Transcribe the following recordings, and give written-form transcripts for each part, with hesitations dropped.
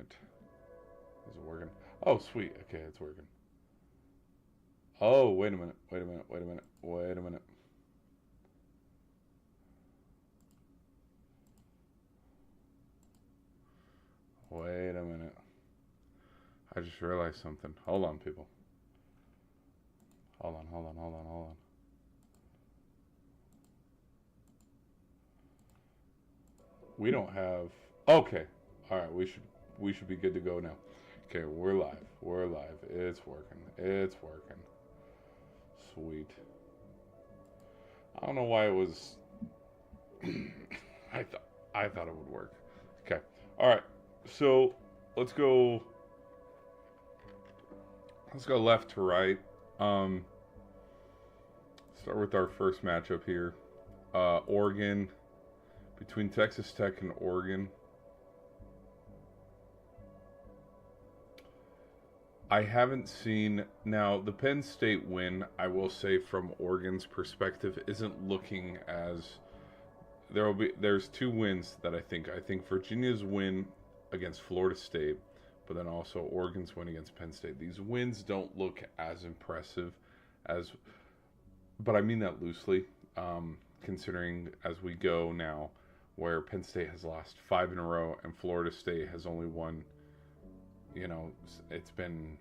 minute. Is it working? Oh, sweet. Okay, it's working. Oh, wait a minute. Wait a minute. Wait a minute. Wait a minute. Wait a minute. I just realized something. Hold on, people. Hold on, hold on, hold on, hold on. We don't have. Okay. All right. We should be good to go now. Okay, we're live. We're live. It's working. It's working. Sweet. I don't know why it was. I thought I thought it would work. Okay. All right. So let's go. Let's go left to right. Um, Start with our first matchup here. Oregon between Texas Tech and Oregon. I haven't seen now the Penn State win. I will say from Oregon's perspective, isn't looking as there's two wins that I think Virginia's win against Florida State, but then also Oregon's win against Penn State. These wins don't look as impressive as, but I mean that loosely, considering as we go now, where Penn State has lost five in a row and Florida State has only won. It's been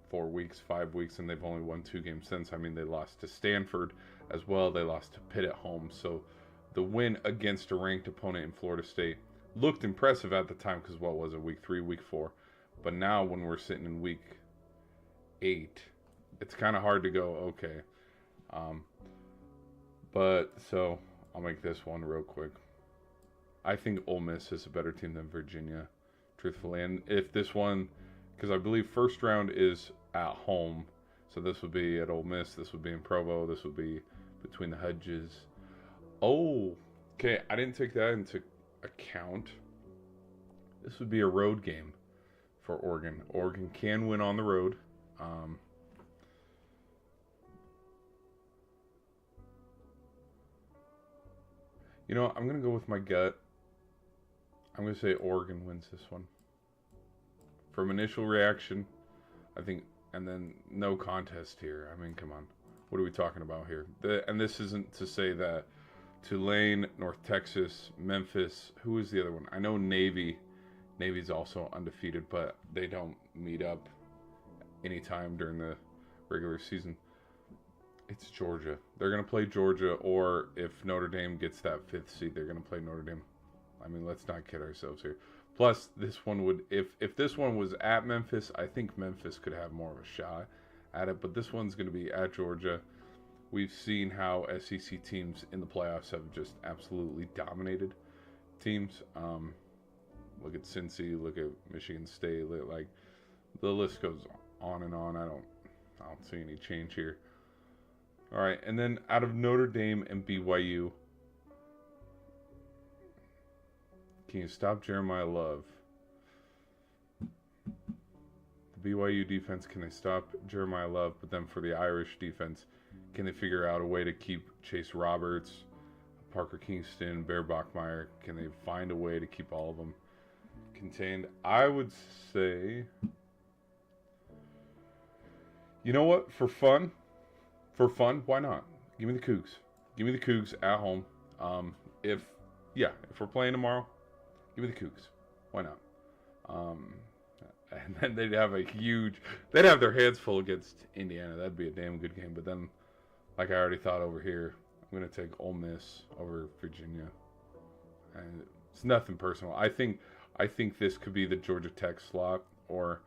4 weeks, 5 weeks, and they've only won two games since. I mean, they lost to Stanford as well. They lost to Pitt at home. So the win against a ranked opponent in Florida State looked impressive at the time because what was it, week 3, week 4? But now when we're sitting in week 8, it's kind of hard to go, okay. Um, but so I'll make this one real quick. I think Ole Miss is a better team than Virginia, truthfully. And if this one, because I believe first round is at home, so this would be at Ole Miss, this would be in Provo, this would be between the Hedges. Oh, okay, I didn't take that into account. This would be a road game for Oregon. Oregon can win on the road. Um, I'm going to go with my gut. I'm going to say Oregon wins this one. From initial reaction, I think, and then no contest here. I mean, come on. What are we talking about here? And this isn't to say that Tulane, North Texas, Memphis, who is the other one? I know Navy. Navy's also undefeated, but they don't meet up anytime during the regular season. It's Georgia. They're going to play Georgia, or if Notre Dame gets that fifth seed, they're going to play Notre Dame. I mean, let's not kid ourselves here. Plus, this one would, if this one was at Memphis, I think Memphis could have more of a shot at it. But this one's going to be at Georgia. We've seen how SEC teams in the playoffs have just absolutely dominated teams. Look at Cincy, look at Michigan State. Like the list goes on and on. I don't see any change here. All right, and then out of Notre Dame and BYU, can you stop Jeremiah Love? The BYU defense, can they stop Jeremiah Love? But then for the Irish defense, can they figure out a way to keep Chase Roberts, Parker Kingston, Bear Bachmeyer? Can they find a way to keep all of them contained? I would say, you know what? For fun, why not? Give me the Cougs. Give me the Cougs at home. If we're playing tomorrow, give me the Cougs. Why not? And then they'd have their hands full against Indiana. That'd be a damn good game. But then, like I already thought over here, I'm going to take Ole Miss over Virginia. And it's nothing personal. I think this could be the Georgia Tech slot, or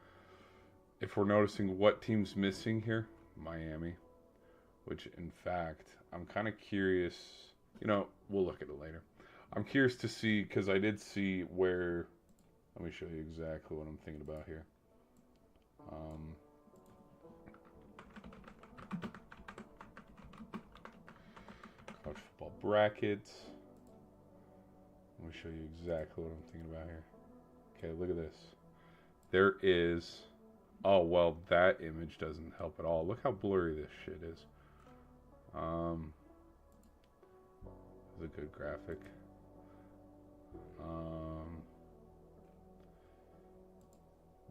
if we're noticing what team's missing here, Miami. Which, in fact, I'm kind of curious. We'll look at it later. I'm curious to see, because I did see where. Let me show you exactly what I'm thinking about here. College football brackets. Let me show you exactly what I'm thinking about here. Okay, look at this. There is. Oh, well, that image doesn't help at all. Look how blurry this shit is. It's a good graphic.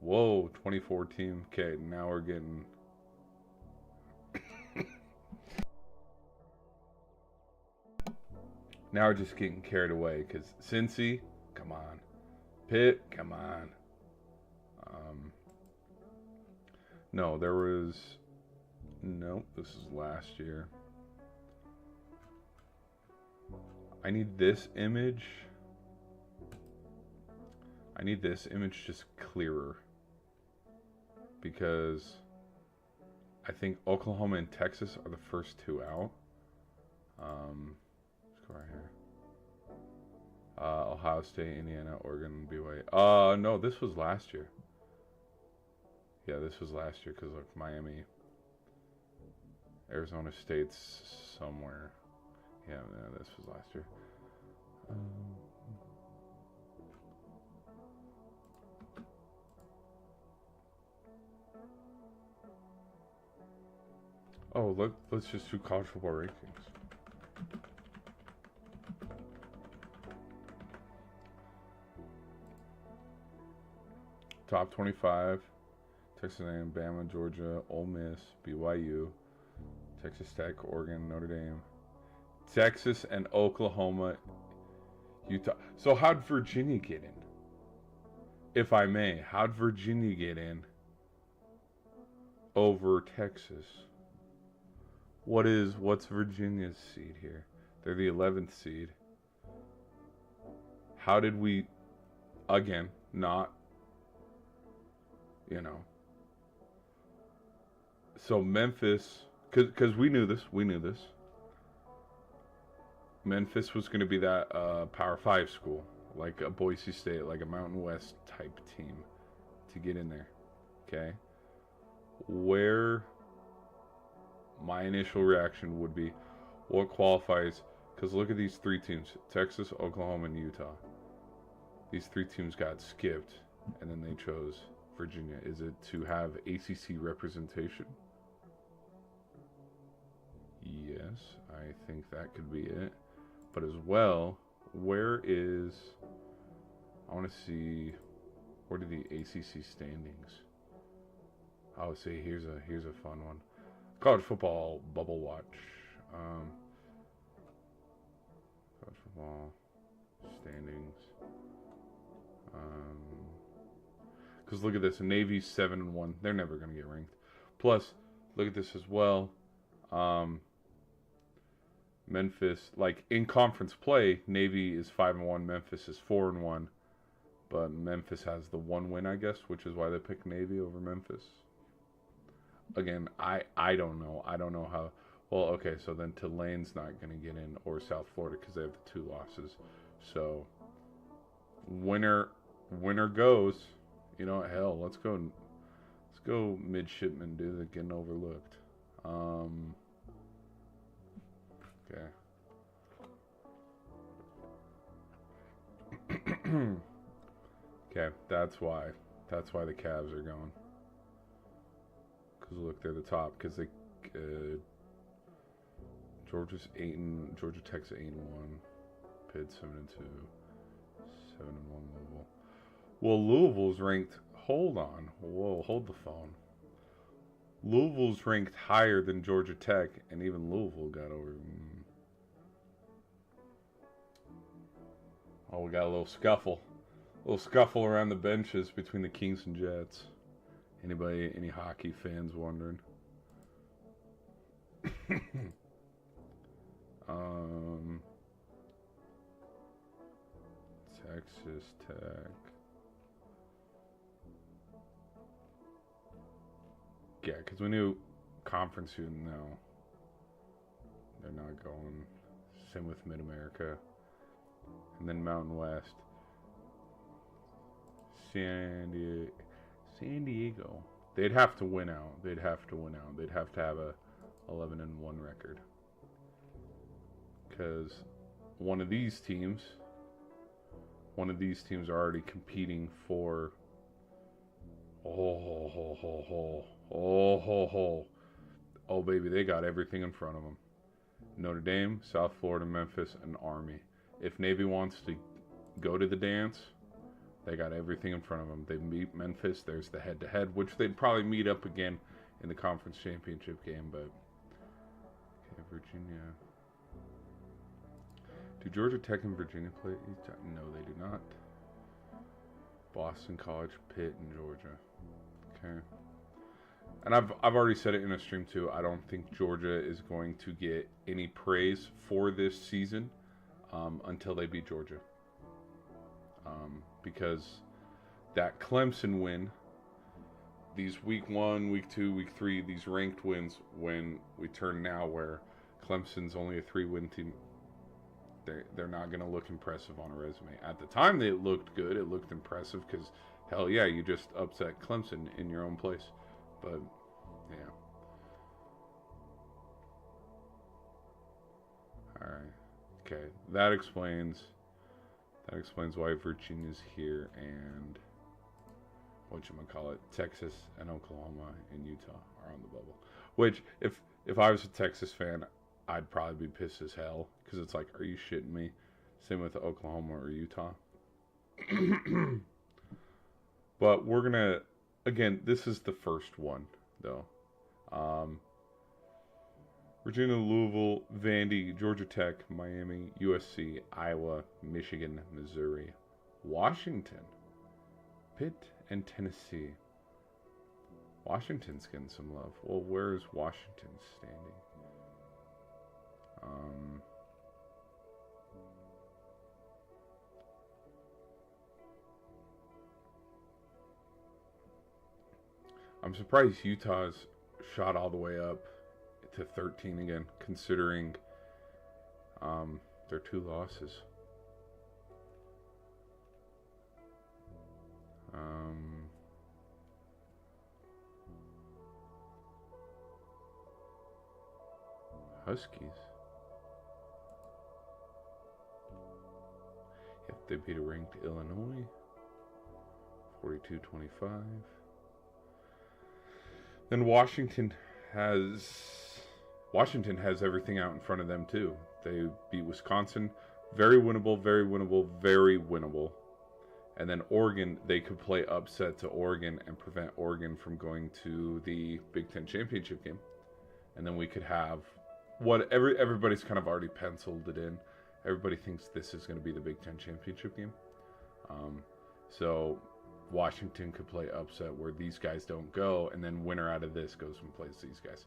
Whoa, 2014. Okay, now we're getting. Now we're just getting carried away because Cincy, come on. Pitt, come on. No, there was. Nope, this is last year. I need this image. I need this image just clearer. Because I think Oklahoma and Texas are the first two out. Let's go right here. Ohio State, Indiana, Oregon, BYU. No, this was last year. Yeah, this was last year because look, Miami, Arizona State's somewhere. Yeah, no, this was last year. Let's just do college football rankings. Top 25, Texas A&M, Bama, Georgia, Ole Miss, BYU, Texas Tech, Oregon, Notre Dame, Texas and Oklahoma, Utah. So how'd Virginia get in? If I may, how'd Virginia get in over Texas? What's Virginia's seed here? They're the 11th seed. How did we, again, not, So Memphis, because we knew this. Memphis was going to be that Power 5 school, like a Boise State, like a Mountain West type team to get in there. Okay? Where my initial reaction would be, what qualifies, because look at these three teams, Texas, Oklahoma, and Utah. These three teams got skipped, and then they chose Virginia. Is it to have ACC representation? Yes, I think that could be it. But as well, I want to see, where do the ACC standings? I would say here's a fun one. College football bubble watch. College football standings. Because look at this, Navy's 7-1. They're never going to get ranked. Plus, look at this as well. Memphis, like in conference play, Navy is 5-1, Memphis is 4-1, but Memphis has the one win, I guess, which is why they picked Navy over Memphis. Again, I don't know. I don't know how. Well, okay, so then Tulane's not going to get in, or South Florida, because they have the 2 losses. So winner goes. You know what? Hell, let's go midshipman, dude. They're getting overlooked. Okay. Okay, that's why the Cavs are going. Because look, they're the top. Because they Georgia Tech's 8-1, Pitt 7-2, 7-1 Louisville. Well, Louisville's ranked. Hold on. Whoa, hold the phone. Louisville's ranked higher than Georgia Tech, and even Louisville got over. Oh, we got a little scuffle around the benches between the Kings and Jets. Any hockey fans wondering? Texas Tech. Yeah, because we knew conference soon. No, they're not going. Same with Mid-America. And then Mountain West. San Diego. They'd have to win out. They'd have to have a 11-1 record. Because one of these teams are already competing for. Oh, baby, they got everything in front of them. Notre Dame, South Florida, Memphis, and Army. If Navy wants to go to the dance, They got everything in front of them. They meet Memphis. There's the head-to-head, which they'd probably meet up again in the conference championship game. But okay, Virginia. Do Georgia Tech and Virginia play each other? No, they do not. Boston College, Pitt, and Georgia. Okay. And I've already said it in a stream too. I don't think Georgia is going to get any praise for this season until they beat Georgia. Because that Clemson win, these week 1, week 2, week 3, these ranked wins, when we turn now where Clemson's only a 3-win team, they're not going to look impressive on a resume. At the time, they looked good. It looked impressive because, hell yeah, you just upset Clemson in your own place. But, yeah. Alright. Okay. That explains why Virginia's here and whatchamacallit, Texas and Oklahoma and Utah are on the bubble. Which, if I was a Texas fan, I'd probably be pissed as hell. Because it's like, are you shitting me? Same with Oklahoma or Utah. But we're going to, again, this is the first one, though. Virginia, Louisville, Vandy, Georgia Tech, Miami, USC, Iowa, Michigan, Missouri, Washington, Pitt, and Tennessee. Washington's getting some love. Well, where is Washington standing? I'm surprised Utah's shot all the way up to 13 again, considering their 2 losses. Huskies. Yep, they beat a ranked Illinois 42-25. Then Washington has everything out in front of them too. They beat Wisconsin, very winnable, very winnable, very winnable. And then Oregon, they could play upset to Oregon and prevent Oregon from going to the Big Ten championship game. And then we could have what everybody's kind of already penciled it in. Everybody thinks this is going to be the Big Ten championship game. So Washington could play upset where these guys don't go, and then winner out of this goes and plays these guys.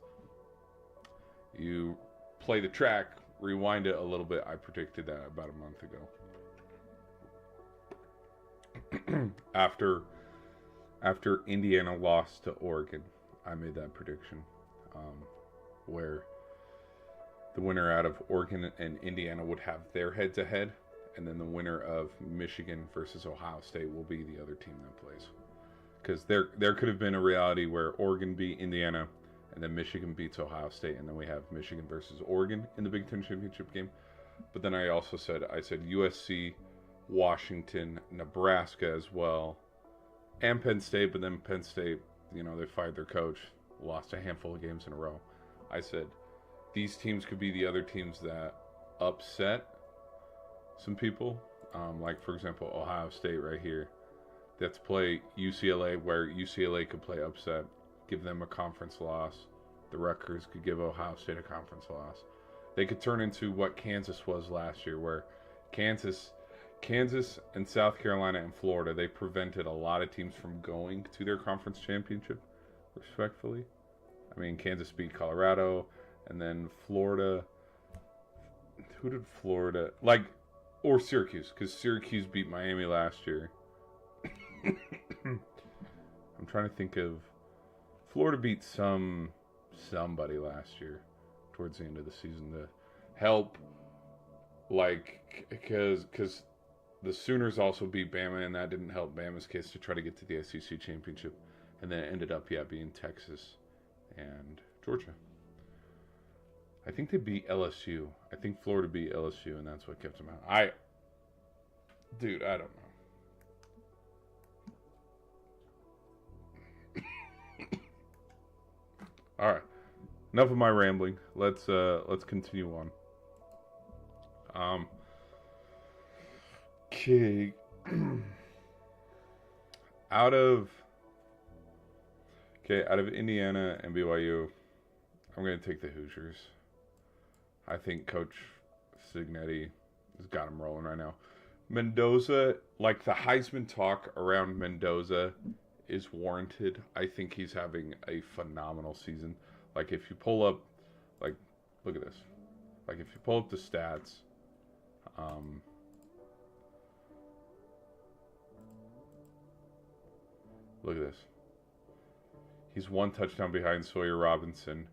You play the track, rewind it a little bit. I predicted that about a month ago. After Indiana lost to Oregon, I made that prediction, where the winner out of Oregon and Indiana would have their head-to-head, and then the winner of Michigan versus Ohio State will be the other team that plays. Because there could have been a reality where Oregon beat Indiana, and then Michigan beats Ohio State, and then we have Michigan versus Oregon in the Big Ten championship game. But then I said USC, Washington, Nebraska as well, and Penn State. But then Penn State, they fired their coach, lost a handful of games in a row. I said these teams could be the other teams that upset some people, like for example Ohio State right here, that's play UCLA, where UCLA could play upset, give them a conference loss. The Rutgers could give Ohio State a conference loss. They could turn into what Kansas was last year, where Kansas and South Carolina and Florida, they prevented a lot of teams from going to their conference championship, respectfully. I mean, Kansas beat Colorado, and then Florida, who did Florida, or Syracuse, because Syracuse beat Miami last year. I'm trying to think of, Florida beat somebody last year towards the end of the season to help, because the Sooners also beat Bama, and that didn't help Bama's case to try to get to the SEC championship, and then it ended up being Texas and Georgia. I think they beat LSU. I think Florida beat LSU, and that's what kept them out. I don't know. All right, enough of my rambling. Let's continue on. Okay. out of out of Indiana and BYU, I'm going to take the Hoosiers. I think Coach Cignetti has got him rolling right now. Mendoza, like the Heisman talk around Mendoza is warranted. I think he's having a phenomenal season. Like if you pull up, like, look at this. Like if you pull up the stats, look at this. He's 1 touchdown behind Sawyer Robinson,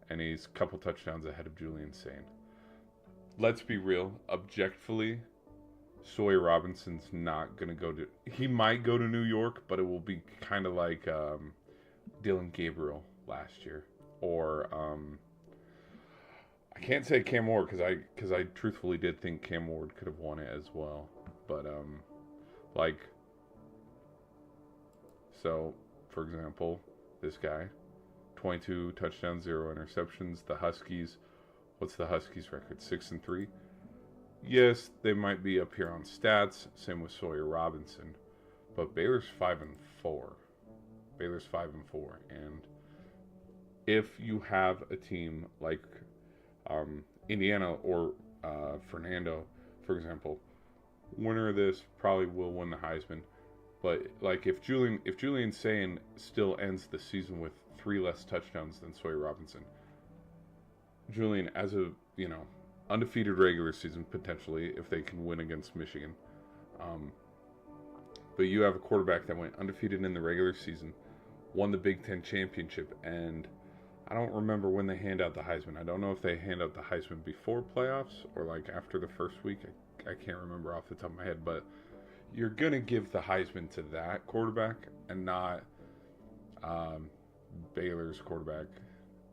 and he's a couple touchdowns ahead of Julian Sain. Let's be real. Objectively, Sawyer Robinson's not going to go to... He might go to New York, but it will be kind of like Dylan Gabriel last year. Or, I can't say Cam Ward, because I truthfully did think Cam Ward could have won it as well. But, so, for example, this guy, 22 touchdowns, 0 interceptions. The Huskies, what's the Huskies record? 6-3. Yes, they might be up here on stats. Same with Sawyer Robinson, but Baylor's 5-4. Baylor's 5-4, and if you have a team like Indiana or Fernando, for example, winner of this probably will win the Heisman. But like if Julian Sain still ends the season with 3 less touchdowns than Sawyer Robinson, Julian, as a undefeated regular season potentially if they can win against Michigan, but you have a quarterback that went undefeated in the regular season, won the Big Ten championship, and I don't remember when they hand out the Heisman. I don't know if they hand out the Heisman before playoffs or like after the first week. I can't remember off the top of my head, but you're going to give the Heisman to that quarterback and not Baylor's quarterback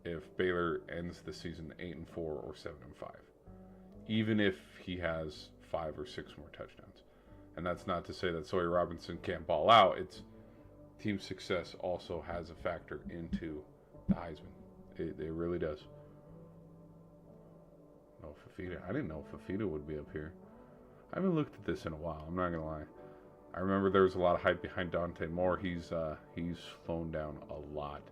if Baylor ends the season 8-4 or 7-5. Even if he has 5 or 6 more touchdowns. And that's not to say that Sawyer Robinson can't ball out. It's team success also has a factor into the Heisman. It really does. No, Fafita. I didn't know Fafita would be up here. I haven't looked at this in a while. I'm not gonna lie. I remember there was a lot of hype behind Dante Moore. He's slowed down a lot.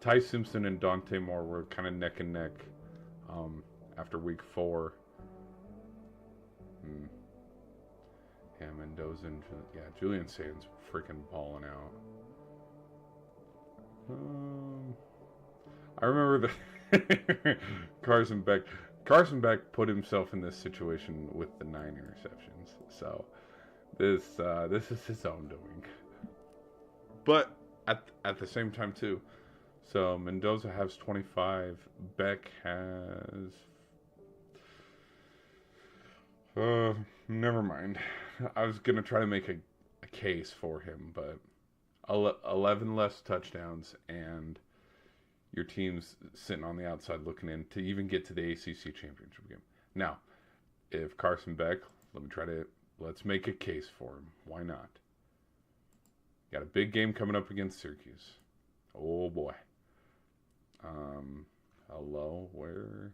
Ty Simpson and Dante Moore were kind of neck and neck after week 4. Yeah, Mendoza and Julian Sain's freaking balling out. I remember the Carson Beck put himself in this situation with the 9 interceptions. So this is his own doing. But at the same time too. So Mendoza has 25. Beck has never mind. I was gonna try to make a case for him, but 11 less touchdowns, and your team's sitting on the outside looking in to even get to the ACC championship game. Now, if Carson Beck, let's make a case for him. Why not? Got a big game coming up against Syracuse. Oh boy. Hello, where?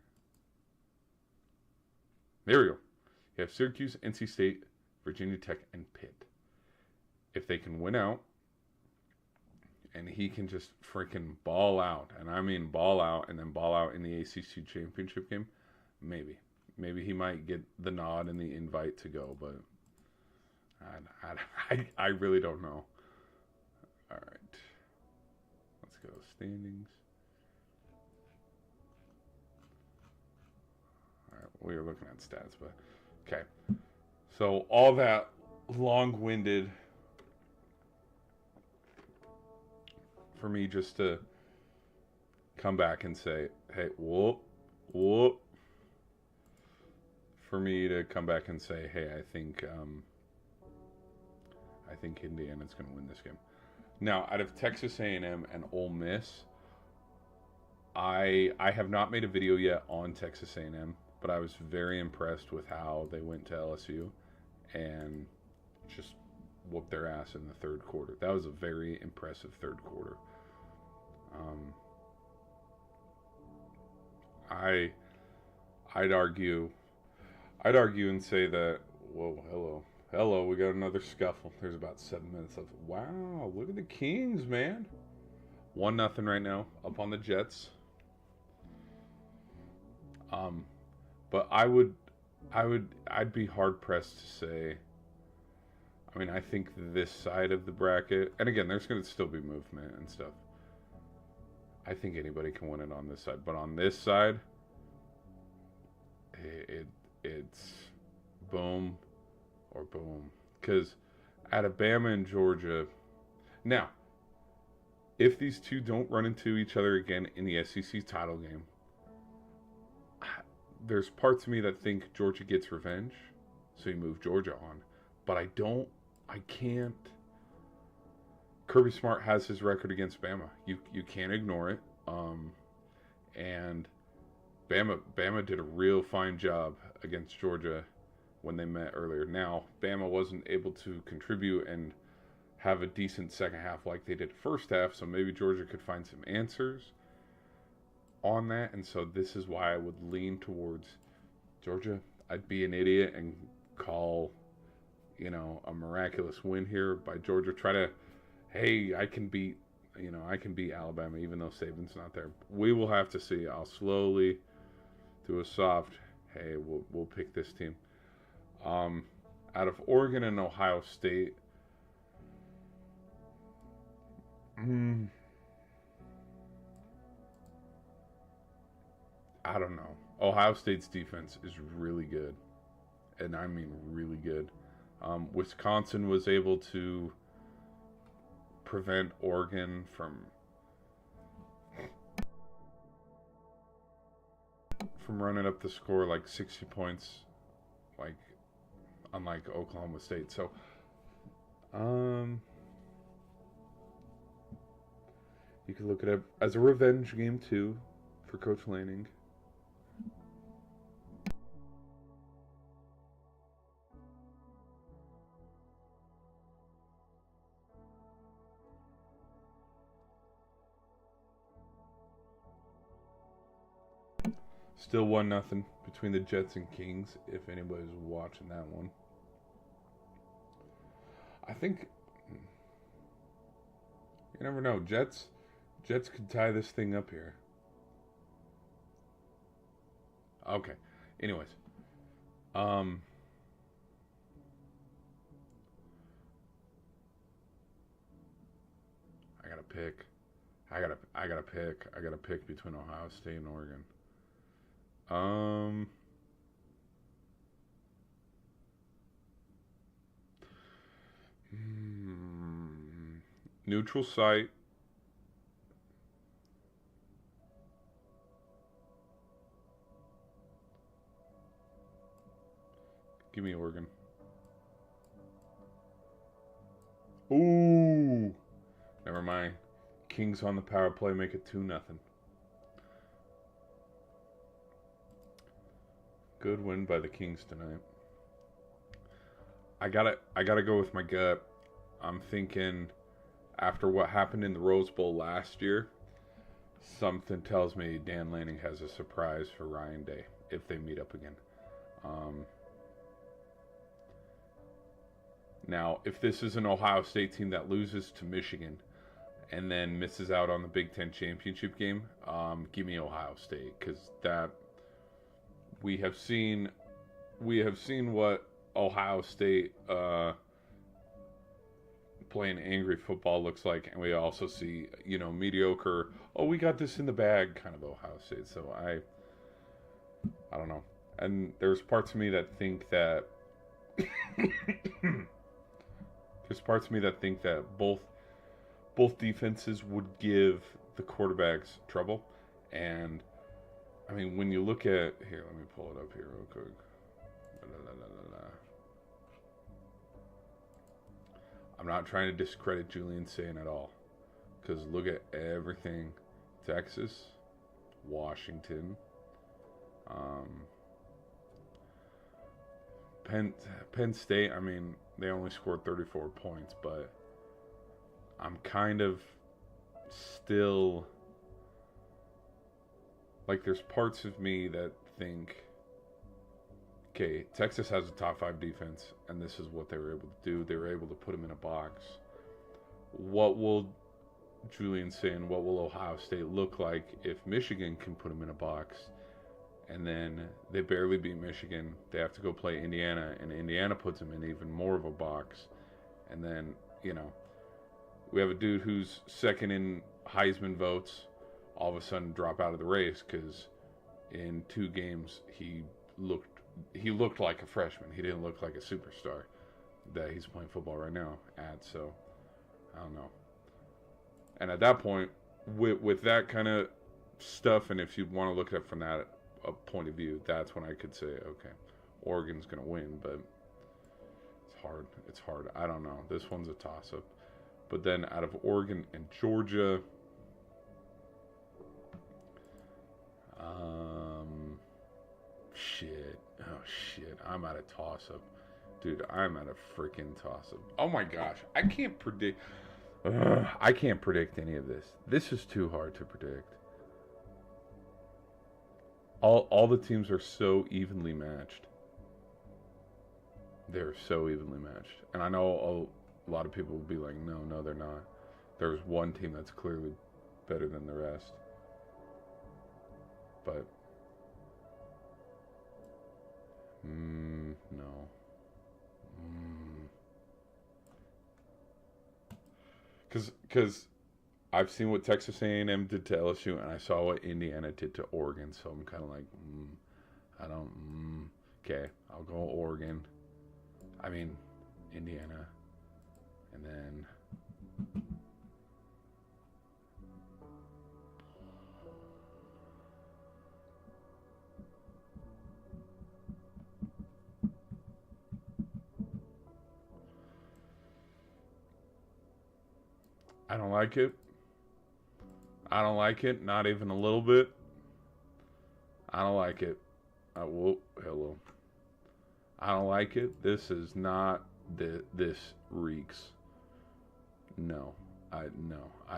There we go. You have Syracuse, NC State, Virginia Tech, and Pitt. If they can win out, and he can just freaking ball out, and I mean ball out, and then ball out in the ACC championship game, maybe he might get the nod and the invite to go, but I really don't know. All right, let's go standings. All right, we were looking at stats, but okay. So all that long-winded for me just to come back and say, hey, whoop. For me to come back and say, hey, I think Indiana's going to win this game. Now, out of Texas A&M and Ole Miss, I have not made a video yet on Texas A&M, but I was very impressed with how they went to LSU and just whooped their ass in the third quarter. That was a very impressive third quarter. I'd argue and say that. Whoa, hello. hello, we got another scuffle. There's about 7 minutes left. Wow, look at the Kings, man. 1-0 right now, up on the Jets. But I'd be hard pressed to say. I mean, I think this side of the bracket, and again, there's going to still be movement and stuff. I think anybody can win it on this side, but on this side, it's boom or boom. Because Alabama and Georgia. Now, if these two don't run into each other again in the SEC title game, there's parts of me that think Georgia gets revenge, so you move Georgia on. But I can't. Kirby Smart has his record against Bama. You can't ignore it. And Bama did a real fine job against Georgia when they met earlier. Now, Bama wasn't able to contribute and have a decent second half like they did first half, so maybe Georgia could find some answers on that, and so this is why I would lean towards Georgia. I'd be an idiot and call, a miraculous win here by Georgia. Try to, hey, I can beat Alabama even though Saban's not there. We will have to see. I'll slowly do a soft, hey, we'll pick this team. Out of Oregon and Ohio State, I don't know. Ohio State's defense is really good, and I mean really good. Wisconsin was able to prevent Oregon from running up the score like 60 points, like unlike Oklahoma State. So, you could look at it as a revenge game too for Coach Lanning. Still 1-0 between the Jets and Kings, if anybody's watching that one. I think you never know. Jets could tie this thing up here. Okay. Anyways. I gotta pick. I gotta pick between Ohio State and Oregon. Neutral site. Give me Oregon. Ooh. Never mind. Kings on the power play make it 2-0. Good win by the Kings tonight. I gotta go with my gut. I'm thinking after what happened in the Rose Bowl last year, something tells me Dan Lanning has a surprise for Ryan Day if they meet up again. Now, if this is an Ohio State team that loses to Michigan and then misses out on the Big Ten championship game, give me Ohio State, because that we have seen what Ohio State playing angry football looks like, and we also see mediocre. Oh, we got this in the bag, kind of Ohio State. So I don't know, and there's parts of me that think that. There's parts of me that think that both defenses would give the quarterbacks trouble. And I mean, when you look at here, let me pull it up here real quick. I'm not trying to discredit Julian Sayin at all, because look at everything: Texas, Washington, Penn State. I mean, they only scored 34 points, but I'm kind of still like, there's parts of me that think okay, Texas has a top 5 defense, and this is what they were able to do. They were able to put them in a box. What will Julian saying, what will Ohio State look like if Michigan can put them in a box? And then they barely beat Michigan. They have to go play Indiana, and Indiana puts them in even more of a box. And then, we have a dude who's second in Heisman votes all of a sudden drop out of the race because in 2 games he looked like a freshman. He didn't look like a superstar that he's playing football right now at. So I don't know. And at that point, with that kind of stuff, and if you want to look at it from that point of view, that's when I could say, okay, Oregon's going to win. But it's hard. It's hard. I don't know. This one's a toss-up. But then out of Oregon and Georgia, shit. Oh, shit. I'm at a toss-up. Dude, I'm at a freaking toss-up. Oh, my gosh. I can't predict any of this. This is too hard to predict. All the teams are so evenly matched. They're so evenly matched. And I know a lot of people will be like, no, they're not. There's one team that's clearly better than the rest. But, no. Because I've seen what Texas A&M did to LSU, and I saw what Indiana did to Oregon, so I'm kind of like, okay, I'll go Oregon. I mean, Indiana. And then I don't like it. I don't like it, not even a little bit. I don't like it. Whoa, hello. I don't like it. This is not this reeks. No, I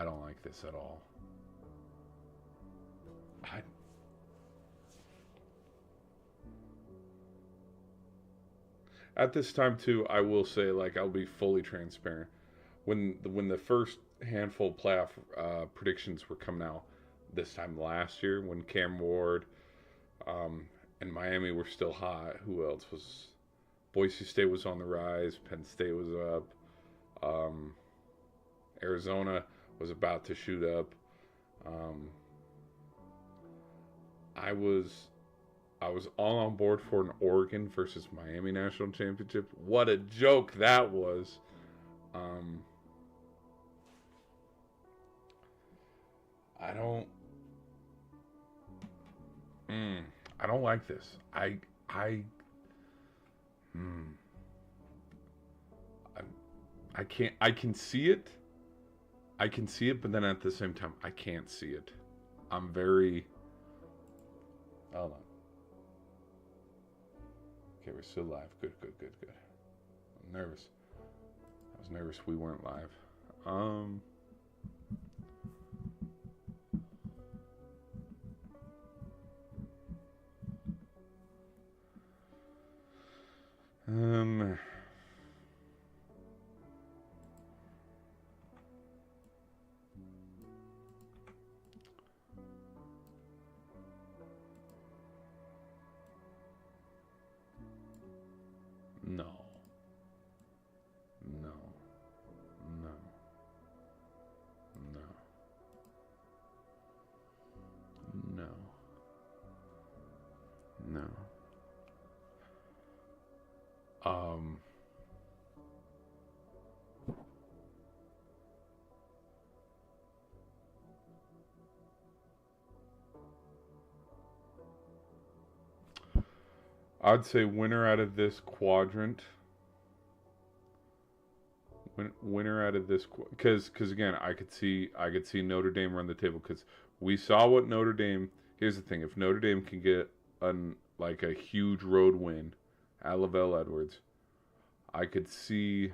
don't like this at all. At this time too, I will say, like, I'll be fully transparent. When the first handful of playoff predictions were coming out this time last year, when Cam Ward and Miami were still hot, who else was? Boise State was on the rise. Penn State was up. Arizona was about to shoot up. I was all on board for an Oregon versus Miami national championship. What a joke that was. I don't like this. I can't. I can see it. I can see it, but then at the same time, I can't see it. I'm very. Hold on. Okay, we're still live. Good. I'm nervous. I was nervous we weren't live. Um, no. No. No. No. No. No. Um, I'd say winner out of this quadrant. Winner out of this, because again, I could see Notre Dame run the table, because we saw what Notre Dame. Here's the thing: if Notre Dame can get like a huge road win at LaVell Edwards, I could see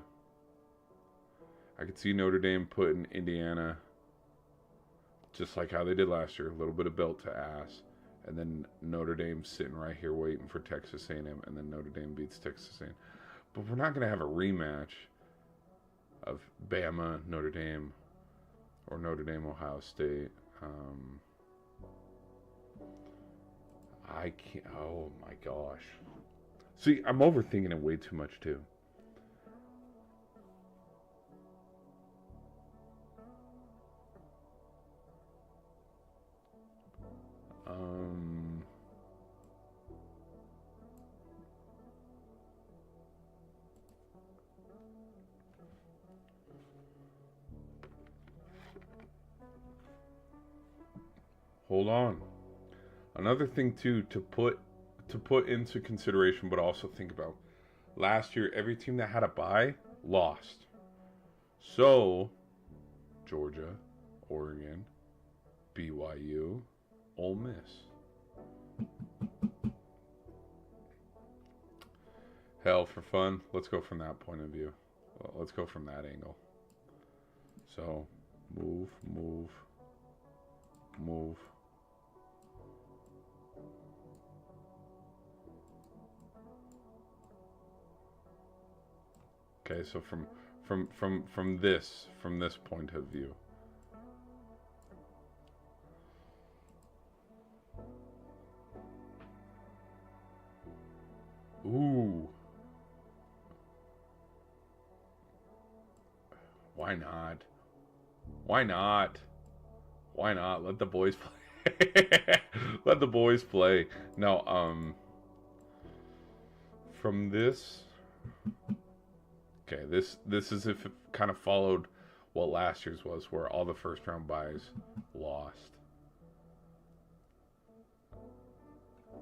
Notre Dame putting Indiana, just like how they did last year, a little bit of belt to ass, and then Notre Dame's sitting right here waiting for Texas A&M, and then Notre Dame beats Texas A&M. But we're not going to have a rematch of Bama, Notre Dame, or Notre Dame, Ohio State. I can't. Oh my gosh. See, I'm overthinking it way too much too. Hold on. Another thing too to put into consideration, but also think about. Last year, every team that had a bye lost. So, Georgia, Oregon, BYU, Ole Miss. Hell, for fun, let's go from that point of view. Well, let's go from that angle. So, move, move, move. Okay, so from this point of view. Ooh. Why not? Why not? Why not? Let the boys play. Let the boys play. No, from this. Okay, this is if it kind of followed what last year's was, where all the first round buys lost.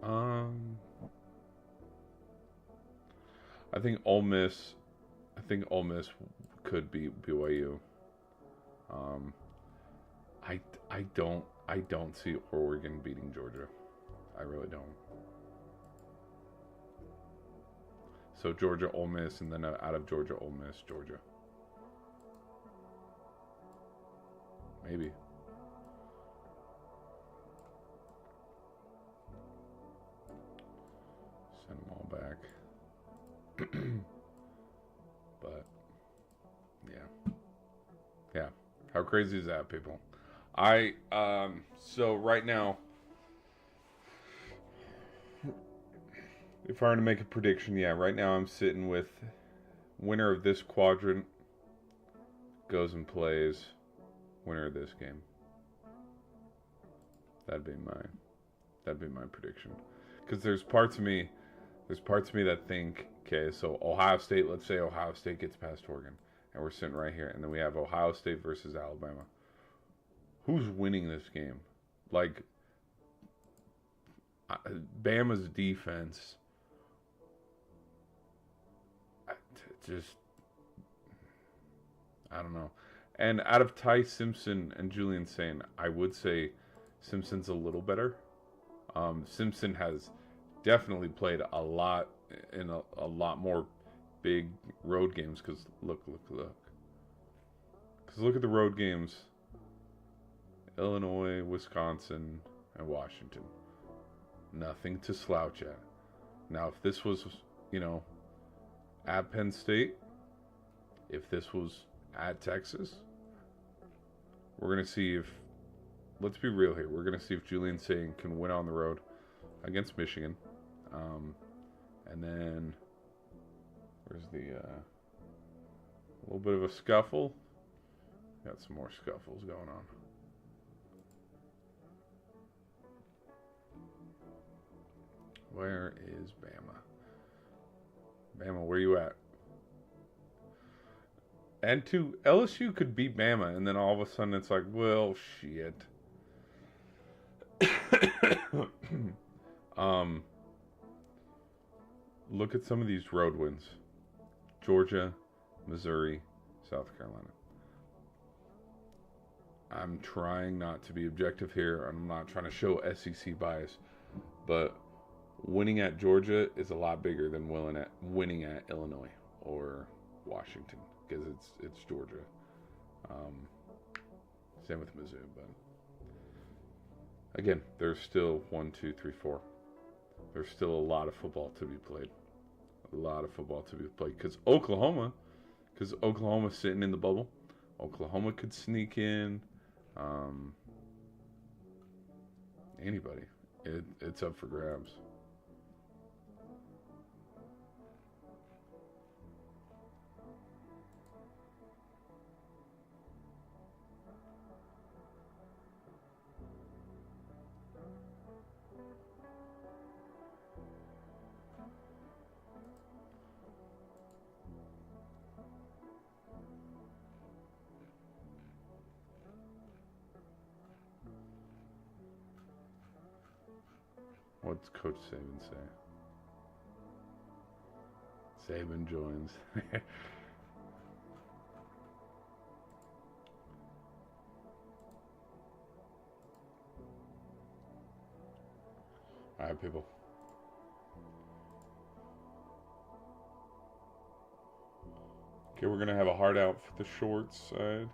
I think Ole Miss. I think Ole Miss could beat BYU. I don't see Oregon beating Georgia. I really don't. So Georgia, Ole Miss, and then out of Georgia, Ole Miss, Georgia. Maybe. Send them all back. But yeah. How crazy is that, people? So right now, if I were to make a prediction, right now I'm sitting with winner of this quadrant goes and plays winner of this game. That'd be my prediction. Because there's parts of me that think, okay, so Ohio State, let's say Ohio State gets past Oregon, and we're sitting right here, and then we have Ohio State versus Alabama. Who's winning this game? Like, Bama's defense, I don't know. And out of Ty Simpson and Julian Sain, I would say Simpson's a little better. Simpson has definitely played a lot in a lot more big road games. Because look. Because look at the road games: Illinois, Wisconsin, and Washington. Nothing to slouch at. Now, if this was, at Penn State, if this was at Texas, we're going to see if, let's be real here, we're going to see if Julian Sain can win on the road against Michigan. And then, where's the, a little bit of a scuffle. Got some more scuffles going on. Where is Bama? Bama, where you at? And LSU could beat Bama, and then all of a sudden it's like, well, shit. Look at some of these road wins: Georgia, Missouri, South Carolina. I'm trying not to be objective here. I'm not trying to show SEC bias, but winning at Georgia is a lot bigger than winning at Illinois or Washington, because it's Georgia. Same with Mizzou, but Again, there's still one, two, three, four. There's still a lot of football to be played. A lot of football to be played because Oklahoma's sitting in the bubble. Oklahoma could sneak in. Um, Anybody. It's up for grabs. What's Coach Saban say? Saban joins. All right, people. Okay, we're gonna have a hard out for the short side.